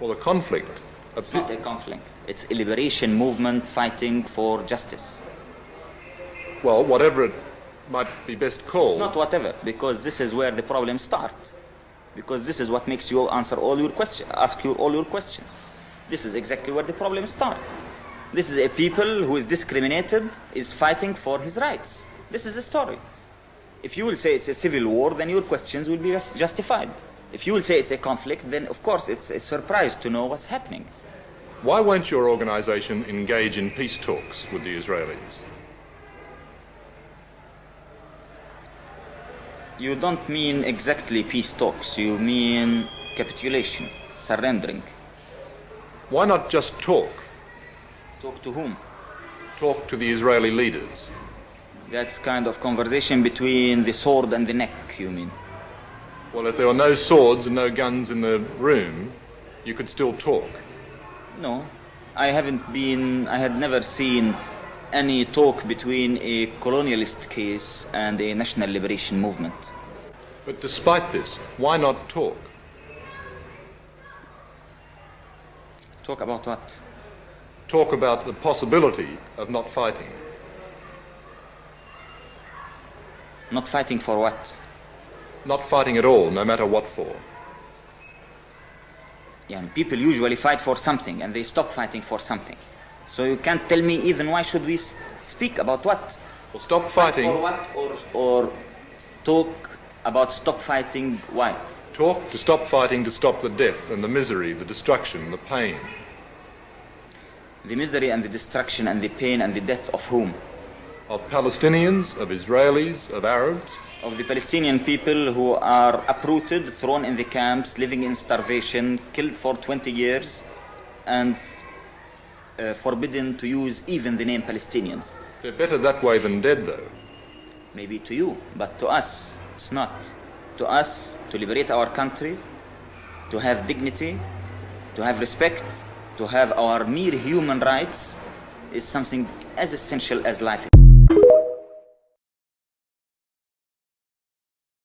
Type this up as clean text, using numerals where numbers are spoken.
Well, a conflict. It's not a conflict. It's a liberation movement fighting for justice. Well, whatever it might be best called. It's not whatever, because this is where the problems start. Because this is what makes you answer all your questions, all your questions. This is exactly where the problems start. This is a people who is discriminated, is fighting for his rights. This is the story. If you will say it's a civil war, then your questions will be justified. If you will say it's a conflict, then of course it's a surprise to know what's happening. Why won't your organization engage in peace talks with the Israelis? You don't mean exactly peace talks. You mean capitulation, surrendering. Why not just talk? Talk to whom? Talk to the Israeli leaders. That's kind of conversation between the sword and the neck, you mean? Well, if there were no swords and no guns in the room, you could still talk. No, I had never seen any talk between a colonialist case and a national liberation movement. But despite this, why not talk? Talk about what? Talk about the possibility of not fighting. Not fighting for what? Not fighting at all, no matter what for. Yeah, people usually fight for something and they stop fighting for something. So you can't tell me even why should we speak about what? Well, stop fighting. For what? Or talk about stop fighting, why? Talk to stop fighting, to stop the death and the misery, the destruction, the pain. The misery and the destruction and the pain and the death of whom? Of Palestinians, of Israelis, of Arabs. Of the Palestinian people who are uprooted, thrown in the camps, living in starvation, killed for 20 years, and forbidden to use even the name Palestinians. They're better that way than dead, though. Maybe to you, but to us, it's not. To us, to liberate our country, to have dignity, to have respect, to have our mere human rights is something as essential as life.